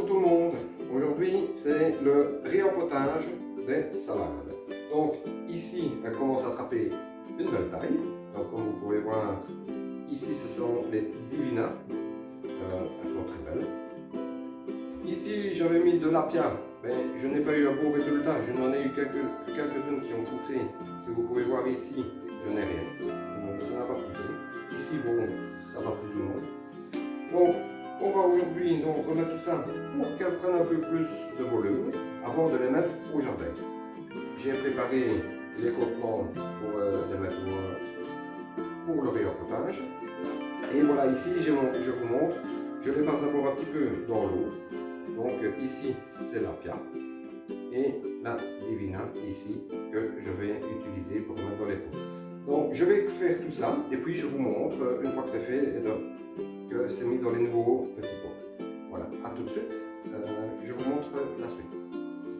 tout le monde. Aujourd'hui, c'est le réempotage des salades. Donc ici, elle commence à attraper une belle taille. Donc comme vous pouvez voir, ici ce sont les Divina. Elles sont très belles. Ici, j'avais mis de l'apia, mais je n'ai pas eu un beau résultat. Je n'en ai eu quelques-unes qui ont poussé. Si vous pouvez voir ici, je n'ai rien. Donc, ça n'a pas poussé. Ici, bon, ça va plus ou moins. Donc, on va aujourd'hui remettre tout ça pour qu'elles prennent un peu plus de volume avant de les mettre au jardin. J'ai préparé les contenants pour les mettre pour le réempotage. Et voilà, ici, je vous montre. Je les passe d'abord un petit peu dans l'eau. Donc ici, c'est l'apia et la Divina ici que je vais utiliser pour mettre dans les pots. Donc je vais faire tout ça et puis je vous montre une fois que c'est fait que c'est mis dans les nouveaux petits pots. Voilà, à tout de suite. Je vous montre la suite.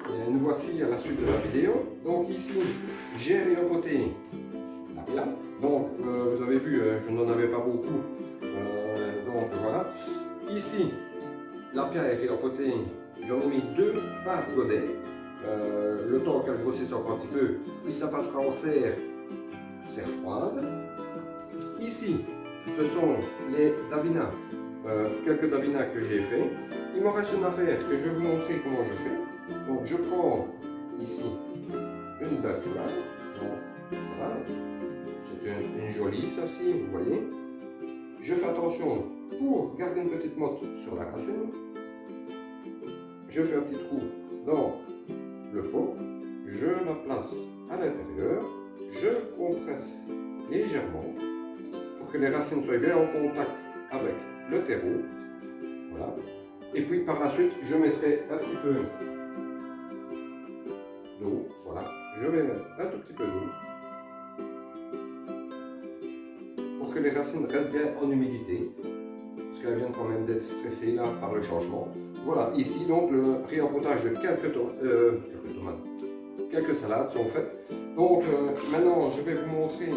Et nous voici à la suite de la vidéo. Donc ici, j'ai réempoté l'apia. Donc vous avez vu, je n'en avais pas beaucoup. Donc voilà. Ici, l'apia est réempotée, j'en ai mis 2 par godet. Le temps qu'elle grossisse encore un petit peu, puis ça passera en serre froide. Ici, ce sont les Davina, quelques Davina que j'ai fait. Il me reste une affaire que je vais vous montrer comment je fais. Donc je prends ici une belle salade. Donc, voilà, c'est une jolie ça aussi, vous voyez. Je fais attention pour garder une petite motte sur la racine. Je fais un petit trou dans le pot, je la place à l'intérieur, je compresse légèrement pour que les racines soient bien en contact avec le terreau. Voilà. Et puis par la suite, je mettrai un petit peu d'eau. Voilà, je vais mettre un tout petit peu d'eau pour que les racines restent bien en humidité. Parce qu'elles viennent quand même d'être stressées là par le changement. Voilà, ici donc le réempotage de quelques salades sont faites. Donc maintenant je vais vous montrer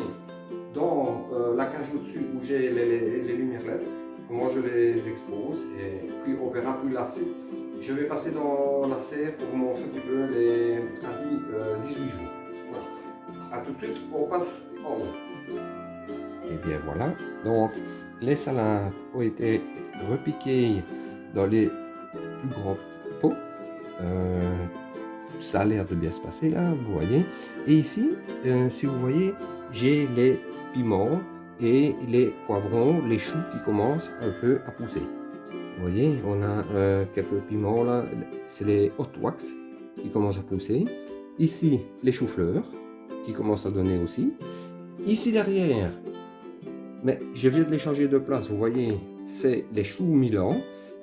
dans la cage au-dessus où j'ai les lumières LED, comment je les expose et puis on verra plus la suite. Je vais passer dans la serre pour vous montrer un petit peu les radis 18 jours. Voilà. A tout de suite, on passe en haut. Et bien voilà, donc les salades ont été repiquées dans les plus grands pots. Ça a l'air de bien se passer là, vous voyez. Et ici, si vous voyez, j'ai les piments et les poivrons, les choux qui commencent un peu à pousser. Vous voyez, on a quelques piments là, c'est les hot wax qui commencent à pousser. Ici, les choux-fleurs qui commencent à donner aussi. Ici derrière, mais je viens de les changer de place, vous voyez, c'est les choux Milan.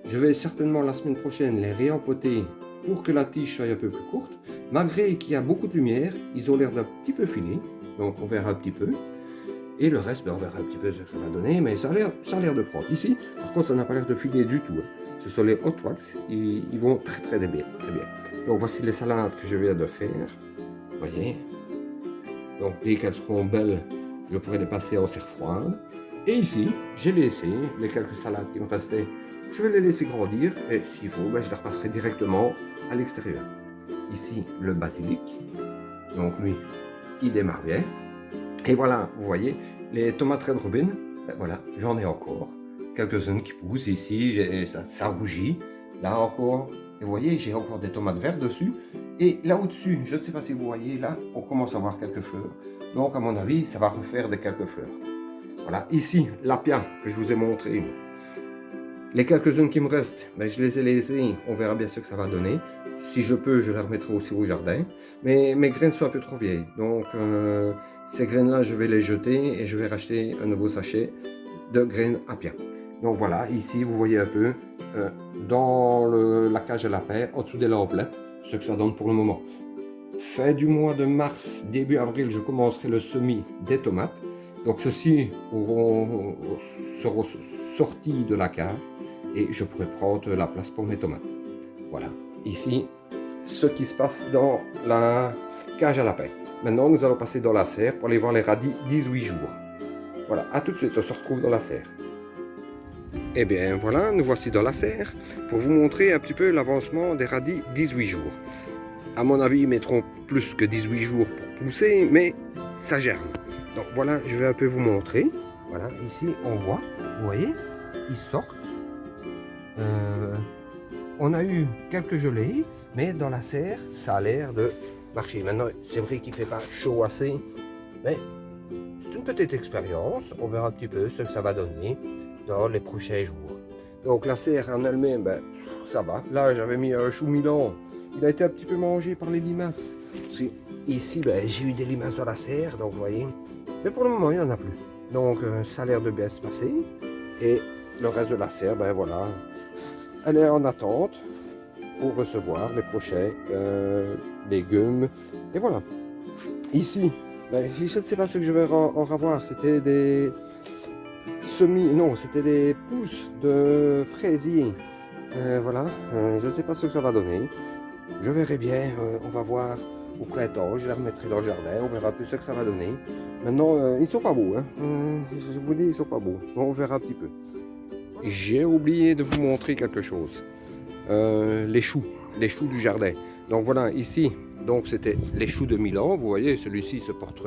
Je vais certainement la semaine prochaine les réempoter pour que la tige soit un peu plus courte. Malgré qu'il y a beaucoup de lumière, ils ont l'air d'un petit peu filés, donc on verra un petit peu. Et le reste, on verra un petit peu ce que ça va donner, mais ça a l'air de prendre. Ici, par contre, ça n'a pas l'air de filer du tout. Ce sont les hot wax, ils vont très bien, très bien. Donc voici les salades que je viens de faire, vous voyez. Donc dès qu'elles seront belles, je pourrai les passer en serre froide. Et ici, j'ai laissé les quelques salades qui me restaient. Je vais les laisser grandir et s'il faut, je les repasserai directement à l'extérieur. Ici, le basilic. Donc lui, il démarre bien. Et voilà, vous voyez, les tomates Red Robin, voilà, j'en ai encore. Quelques-unes qui poussent ici, ça rougit. Là encore, et vous voyez, j'ai encore des tomates vertes dessus. Et là au-dessus, je ne sais pas si vous voyez, là, on commence à voir quelques fleurs. Donc, à mon avis, ça va refaire des quelques fleurs. Voilà, ici, l'apia que je vous ai montré. Les quelques-unes qui me restent, je les ai laissées, on verra bien ce que ça va donner. Si je peux, je les remettrai aussi au jardin. Mais mes graines sont un peu trop vieilles. Donc, ces graines-là, je vais les jeter et je vais racheter un nouveau sachet de graines apia. Donc voilà, ici, vous voyez un peu, dans la cage à lapin, en dessous des lamplettes, ce que ça donne pour le moment. Fin du mois de mars, début avril, je commencerai le semis des tomates. Donc ceux-ci seront sortis de la cage et je pourrai prendre la place pour mes tomates. Voilà, ici, ce qui se passe dans la cage à lapin. Maintenant, nous allons passer dans la serre pour aller voir les radis 18 jours. Voilà, à tout de suite, on se retrouve dans la serre. Eh bien voilà, nous voici dans la serre pour vous montrer un petit peu l'avancement des radis 18 jours. À mon avis, ils mettront plus que 18 jours pour pousser, mais ça germe. Donc voilà, je vais un peu vous montrer. Voilà, ici on voit, vous voyez, ils sortent. On a eu quelques gelées, mais dans la serre, ça a l'air de marcher. Maintenant, c'est vrai qu'il ne fait pas chaud assez, mais c'est une petite expérience. On verra un petit peu ce que ça va donner dans les prochains jours. Donc la serre en elle-même, ben, ça va. Là, j'avais mis un chou Milan. Il a été un petit peu mangé par les limaces. Parce que ici, ben, j'ai eu des limaces dans la serre, donc vous voyez. Mais pour le moment, il n'y en a plus. Donc ça a l'air de bien se passer. Et le reste de la serre, ben voilà, elle est en attente pour recevoir les prochains légumes. Et voilà. Ici, ben, je ne sais pas ce que je vais en revoir. C'était des c'était des pousses de fraisier. Voilà, je ne sais pas ce que ça va donner. Je verrai bien, on va voir au printemps, je les remettrai dans le jardin, on verra plus ce que ça va donner. Maintenant, ils ne sont pas beaux, hein. Je vous dis, ils ne sont pas beaux. On verra un petit peu. J'ai oublié de vous montrer quelque chose. Les choux du jardin. Donc voilà, ici, donc c'était les choux de Milan. Vous voyez, celui-ci se porte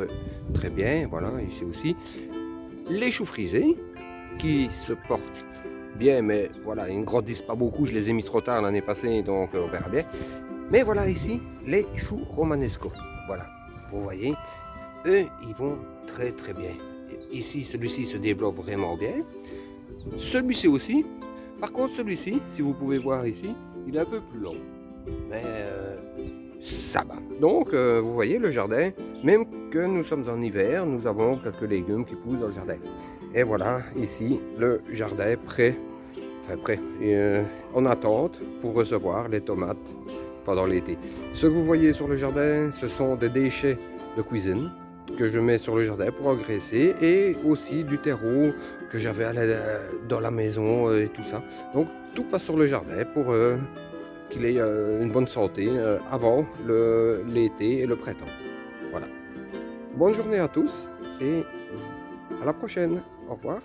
très bien. Voilà, ici aussi. Les choux frisés qui se portent bien, mais voilà, ils ne grandissent pas beaucoup. Je les ai mis trop tard l'année passée, donc on verra bien. Mais voilà ici, les choux romanesco. Voilà, vous voyez, eux, ils vont très très bien. Ici, celui-ci se développe vraiment bien. Celui-ci aussi. Par contre, celui-ci, si vous pouvez voir ici, il est un peu plus long. Mais ça va. Donc, vous voyez, le jardin, même que nous sommes en hiver, nous avons quelques légumes qui poussent dans le jardin. Et voilà, ici, le jardin prêt, en attente pour recevoir les tomates pendant l'été. Ce que vous voyez sur le jardin, ce sont des déchets de cuisine que je mets sur le jardin pour engraisser et aussi du terreau que j'avais dans la maison et tout ça. Donc tout passe sur le jardin pour qu'il ait une bonne santé avant l'été et le printemps. Voilà. Bonne journée à tous et à la prochaine. Au revoir.